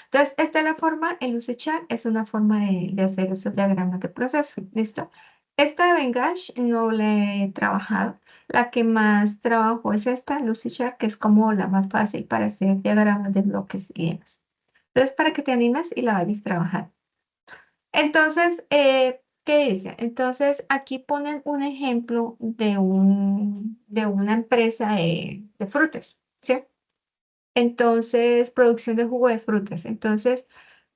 Entonces, esta es la forma, el Lucidchart es una forma de hacer esos diagramas de proceso, ¿listo? Esta de Vengash no la he trabajado. La que más trabajo es esta, Lucidchart, que es como la más fácil para hacer diagramas de bloques y demás. Entonces, para que te animes y la vayas trabajando. Entonces, ¿qué dice? Entonces, aquí ponen un ejemplo de una empresa de frutas, ¿sí? Entonces, producción de jugo de frutas. Entonces,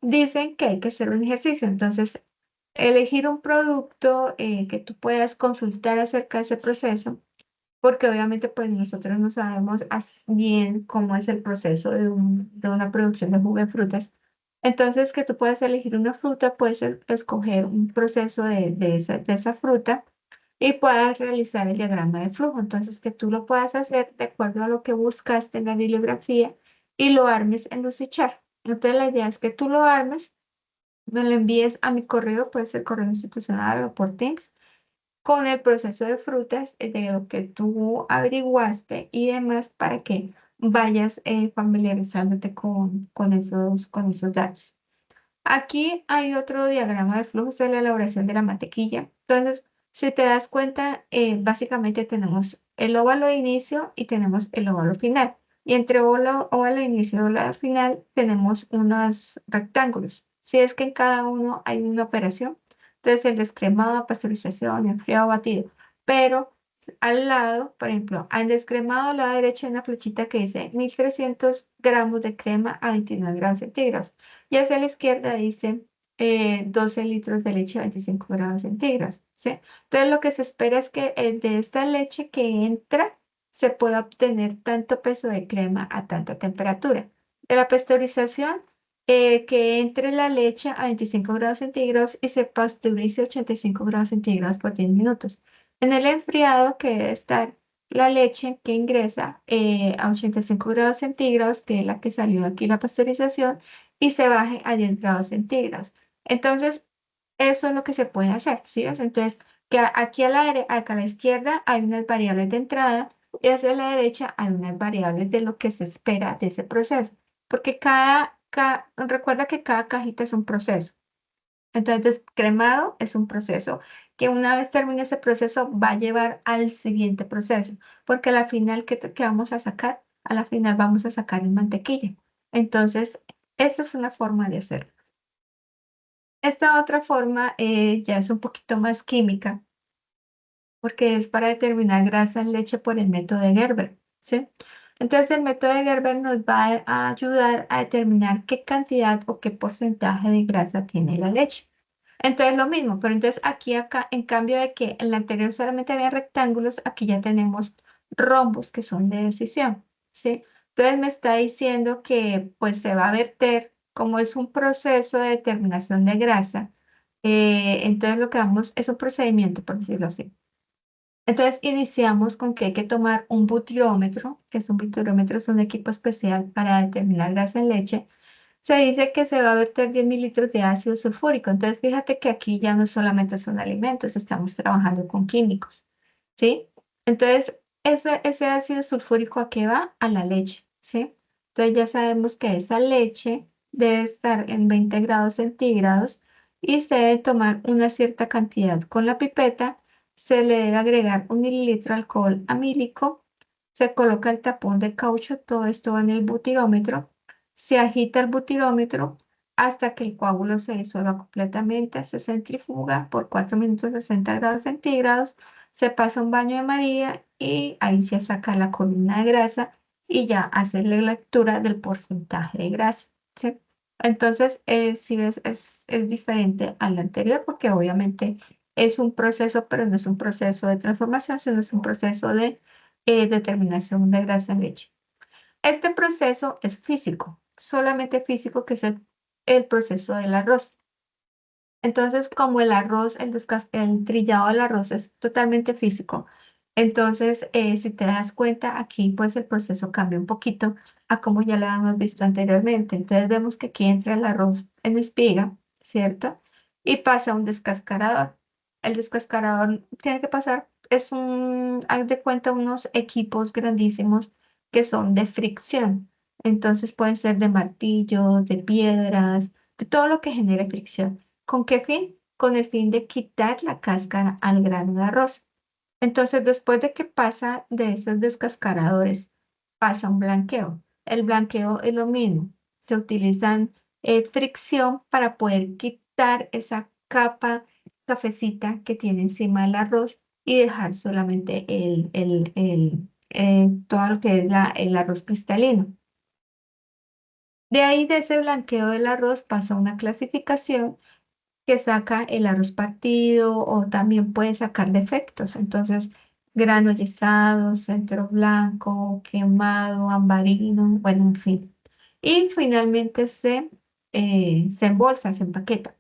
dicen que hay que hacer un ejercicio. Entonces, elegir un producto que tú puedas consultar acerca de ese proceso, porque obviamente pues nosotros no sabemos bien cómo es el proceso de una producción de jugo de frutas. Entonces, que tú puedas elegir una fruta, puedes escoger un proceso de esa fruta y puedas realizar el diagrama de flujo. Entonces, que tú lo puedas hacer de acuerdo a lo que buscaste en la bibliografía y lo armes en Lucidchart. Entonces, la idea es que tú lo armes, me lo envíes a mi correo, puede ser correo institucional o por Teams, con el proceso de frutas de lo que tú averiguaste y demás para que vayas familiarizándote con esos datos. Aquí hay otro diagrama de flujos de la elaboración de la mantequilla. Entonces, si te das cuenta, básicamente tenemos el óvalo de inicio y tenemos el óvalo final. Y entre óvalo de inicio y óvalo final tenemos unos rectángulos. Si es que en cada uno hay una operación. Entonces, el descremado, pasteurización, enfriado, batido. Pero al lado, por ejemplo, al descremado a la derecha hay una flechita que dice 1300 gramos de crema a 29 grados centígrados. Y hacia la izquierda dice 12 litros de leche a 25 grados centígrados, ¿sí? Entonces lo que se espera es que de esta leche que entra se pueda obtener tanto peso de crema a tanta temperatura. De la pasteurización, que entre la leche a 25 grados centígrados y se pasteurice a 85 grados centígrados por 10 minutos. En el enfriado, que debe estar la leche que ingresa a 85 grados centígrados, que es la que salió aquí la pasteurización, y se baje a 10 grados centígrados. Entonces, eso es lo que se puede hacer, ¿sí ves? Entonces, que aquí acá a la izquierda hay unas variables de entrada y hacia la derecha hay unas variables de lo que se espera de ese proceso. Porque recuerda que cada cajita es un proceso. Entonces, cremado es un proceso que una vez termine ese proceso va a llevar al siguiente proceso, porque a la final, ¿qué vamos a sacar? A la final vamos a sacar en mantequilla. Entonces, esa es una forma de hacerlo. Esta otra forma ya es un poquito más química, porque es para determinar grasa en leche por el método de Gerber, ¿sí? Entonces, el método de Gerber nos va a ayudar a determinar qué cantidad o qué porcentaje de grasa tiene la leche. Entonces, lo mismo, pero entonces aquí, acá, en cambio de que en la anterior solamente había rectángulos, aquí ya tenemos rombos que son de decisión, ¿sí? Entonces, me está diciendo que pues se va a verter, como es un proceso de determinación de grasa, entonces lo que vamos es un procedimiento, por decirlo así. Entonces iniciamos con que hay que tomar un butirómetro, que es un butirómetro, es un equipo especial para determinar grasa en leche. Se dice que se va a verter 10 mililitros de ácido sulfúrico. Entonces fíjate que aquí ya no solamente son alimentos, estamos trabajando con químicos, ¿sí? Entonces ese ácido sulfúrico, ¿a qué va? A la leche, ¿sí? Entonces ya sabemos que esa leche debe estar en 20 grados centígrados y se debe tomar una cierta cantidad con la pipeta. Se le debe agregar 1 mililitro de alcohol amílico, se coloca el tapón de caucho, todo esto va en el butirómetro, se agita el butirómetro hasta que el coágulo se disuelva completamente, se centrifuga por 4 minutos a 60 grados centígrados, se pasa un baño de María y ahí se saca la columna de grasa y ya hace la lectura del porcentaje de grasa, ¿sí? Entonces, si ves, es diferente al anterior porque obviamente es un proceso, pero no es un proceso de transformación, sino es un proceso de determinación de grasa en leche. Este proceso es físico, solamente físico, que es el proceso del arroz. Entonces, como el arroz, el trillado del arroz es totalmente físico, entonces, si te das cuenta, aquí pues el proceso cambia un poquito a como ya lo hemos visto anteriormente. Entonces, vemos que aquí entra el arroz en espiga, ¿cierto? Y pasa un descascarador. El descascarador tiene que pasar, haz de cuenta, unos equipos grandísimos que son de fricción. Entonces, pueden ser de martillos, de piedras, de todo lo que genere fricción. ¿Con qué fin? Con el fin de quitar la cáscara al grano de arroz. Entonces, después de que pasa de esos descascaradores, pasa un blanqueo. El blanqueo es lo mismo. Se utilizan fricción para poder quitar esa capa cafecita que tiene encima del arroz y dejar solamente todo lo que es el arroz cristalino. De ahí, de ese blanqueo del arroz, pasa una clasificación que saca el arroz partido o también puede sacar defectos. Entonces, grano yesado, centro blanco, quemado, ambarino, bueno, en fin. Y finalmente se embolsa, se empaqueta.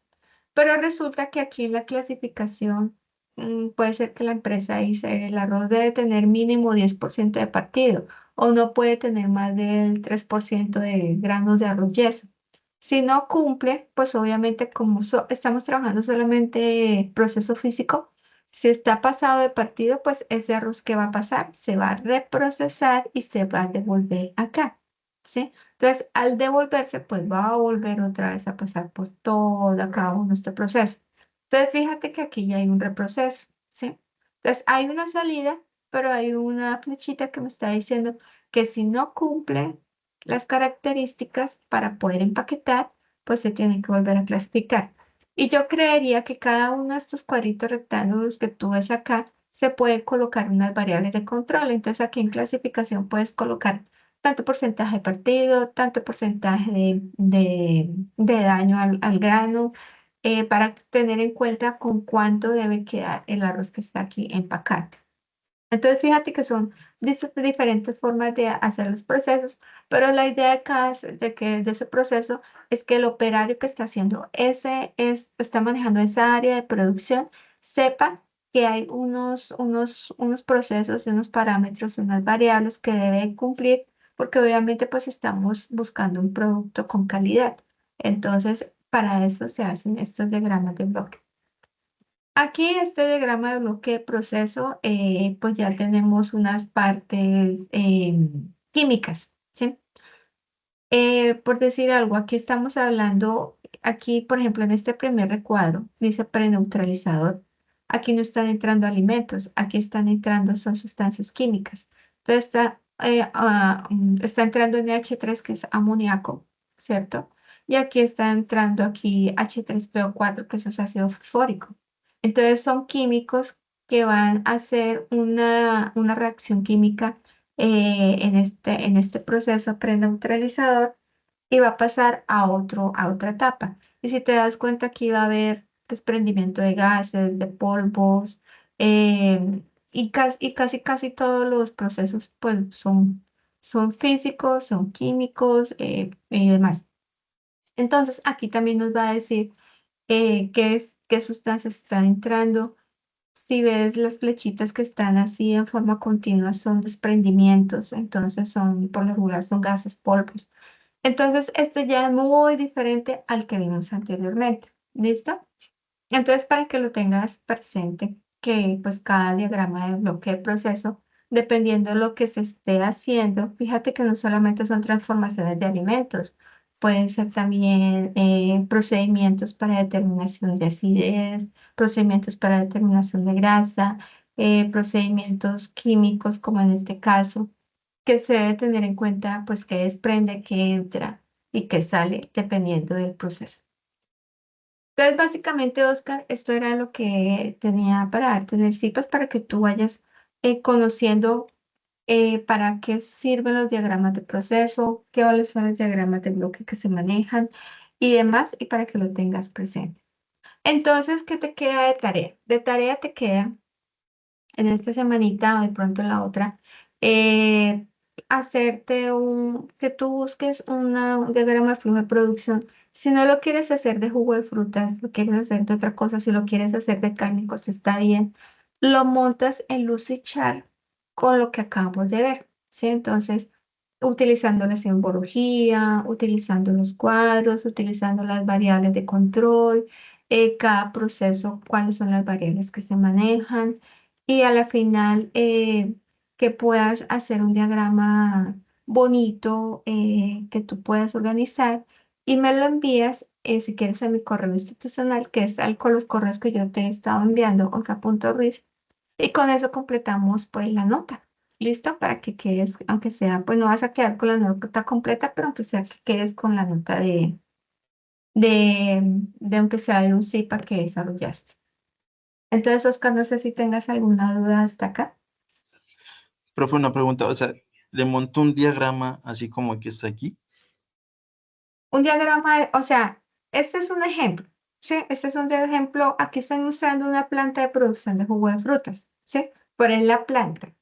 Pero resulta que aquí en la clasificación puede ser que la empresa dice el arroz debe tener mínimo 10% de partido o no puede tener más del 3% de granos de arroz yeso. Si no cumple, pues obviamente como estamos trabajando solamente proceso físico, si está pasado de partido, pues ese arroz que va a pasar se va a reprocesar y se va a devolver acá, ¿sí? Entonces, al devolverse, pues va a volver otra vez a pasar pues todo cada uno este proceso. Entonces, fíjate que aquí ya hay un reproceso, ¿sí? Entonces, hay una salida, pero hay una flechita que me está diciendo que si no cumple las características para poder empaquetar, pues se tienen que volver a clasificar. Y yo creería que cada uno de estos cuadritos rectángulos que tú ves acá, se puede colocar unas variables de control. Entonces, aquí en clasificación puedes colocar tanto porcentaje de partido, tanto porcentaje de daño al grano, para tener en cuenta con cuánto debe quedar el arroz que está aquí empacado. Entonces, fíjate que son diferentes formas de hacer los procesos, pero la idea de ese proceso es que el operario que está haciendo está manejando esa área de producción, sepa que hay unos procesos y unos parámetros, unas variables que debe cumplir, porque obviamente pues estamos buscando un producto con calidad. Entonces, para eso se hacen estos diagramas de bloques. Aquí este diagrama de bloque proceso, pues ya tenemos unas partes químicas, ¿sí? Por decir algo, aquí estamos hablando, aquí por ejemplo en este primer recuadro dice preneutralizador. Aquí no están entrando alimentos, aquí están entrando son sustancias químicas. Entonces está entrando NH3 que es amoníaco, ¿cierto? Y aquí está entrando aquí H3PO4 que es ácido fosfórico. Entonces son químicos que van a hacer una reacción química en este proceso preneutralizador y va a pasar a otra etapa. Y si te das cuenta, aquí va a haber desprendimiento de gases, de polvos, casi todos los procesos pues, son físicos, son químicos y demás. Entonces, aquí también nos va a decir qué sustancias están entrando, si ves las flechitas que están así en forma continua, son desprendimientos, entonces son, por lo regular, son gases, polvos. Entonces, este ya es muy diferente al que vimos anteriormente. ¿Listo? Entonces, para que lo tengas presente, que pues cada diagrama de bloque de proceso, dependiendo de lo que se esté haciendo, fíjate que no solamente son transformaciones de alimentos, pueden ser también procedimientos para determinación de acidez, procedimientos para determinación de grasa, procedimientos químicos, como en este caso, que se debe tener en cuenta, pues, qué desprende, qué entra y qué sale, dependiendo del proceso. Entonces, básicamente, Oscar, esto era lo que tenía para darte en el CIPAS para que tú vayas conociendo para qué sirven los diagramas de proceso, cuáles son los diagramas de bloque que se manejan y demás, y para que lo tengas presente. Entonces, ¿qué te queda de tarea? De tarea te queda en esta semanita o de pronto en la otra, eh, que tú busques un diagrama de flujo de producción. Si no lo quieres hacer de jugo de frutas, lo quieres hacer de otra cosa, si lo quieres hacer de cárnicos, está bien. Lo montas en Lucidchart con lo que acabamos de ver, ¿sí? Entonces, utilizando la simbología, utilizando los cuadros, utilizando las variables de control, cada proceso, cuáles son las variables que se manejan y a la final que puedas hacer un diagrama bonito que tú puedas organizar y me lo envías si quieres a mi correo institucional, que es con los correos que yo te he estado enviando, olga.ruiz, y con eso completamos pues la nota. ¿Listo? Para que quedes, aunque sea, pues no vas a quedar con la nota completa, pero aunque sea que quedes con la nota de aunque sea de un CIPA que desarrollaste. Entonces, Oscar, no sé si tengas alguna duda hasta acá. Profe, una pregunta, o sea, le monto un diagrama así como el que está aquí. Un diagrama, o sea, este es un ejemplo, ¿sí? Este es un ejemplo, aquí están usando una planta de producción de jugo de frutas, ¿sí? Por en la planta.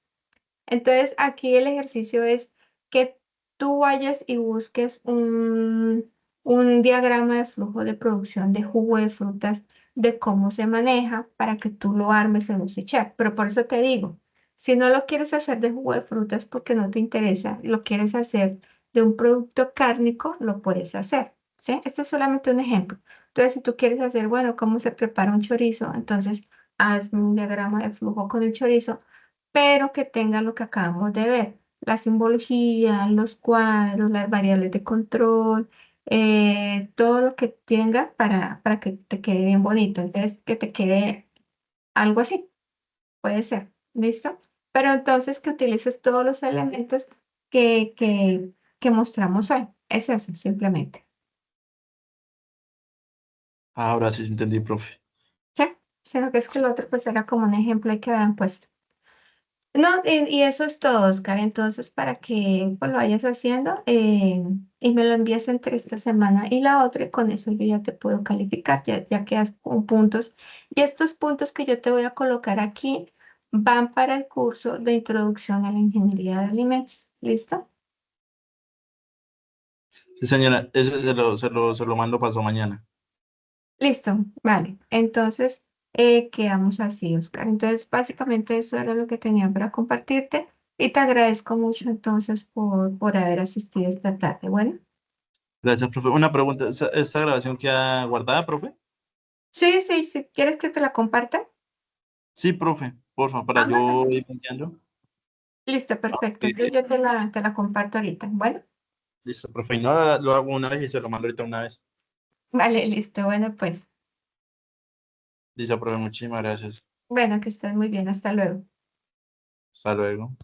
Entonces, aquí el ejercicio es que tú vayas y busques un diagrama de flujo de producción de jugo de frutas, de cómo se maneja para que tú lo armes en un Lucidchart. Pero por eso te digo, si no lo quieres hacer de jugo de frutas porque no te interesa, lo quieres hacer de un producto cárnico, lo puedes hacer, ¿sí? Esto es solamente un ejemplo. Entonces, si tú quieres hacer, bueno, cómo se prepara un chorizo, entonces haz un diagrama de flujo con el chorizo pero que tenga lo que acabamos de ver, la simbología, los cuadros, las variables de control, todo lo que tenga para que te quede bien bonito. Entonces, que te quede algo así, puede ser, ¿listo? Pero entonces que utilices todos los elementos que mostramos hoy. Es eso, simplemente. Ahora sí entendí, profe. ¿Sí? Sino que es que el otro pues era como un ejemplo ahí que habían puesto. No, y eso es todo, Oscar. Entonces, para que pues, lo vayas haciendo y me lo envíes entre esta semana y la otra, y con eso yo ya te puedo calificar, ya quedas con puntos. Y estos puntos que yo te voy a colocar aquí van para el curso de Introducción a la Ingeniería de Alimentos. ¿Listo? Sí, señora, eso se lo mando paso mañana. Listo, vale. Entonces, quedamos así, Oscar. Entonces, básicamente eso era lo que tenía para compartirte y te agradezco mucho entonces por haber asistido esta tarde. Bueno. Gracias, profe. Una pregunta, ¿esta grabación queda guardada, profe? Sí, sí, sí. ¿Quieres que te la comparta? Sí, profe, por favor, para Ah, yo vale. ir enviando. Listo, perfecto. Eh, Entonces yo te la comparto ahorita. Bueno, Listo, profe. Y no lo hago una vez y se lo mando ahorita una vez. vale, listo. Bueno, pues, Listo, profe, muchísimas gracias. bueno, que estés muy bien. Hasta luego. Hasta luego.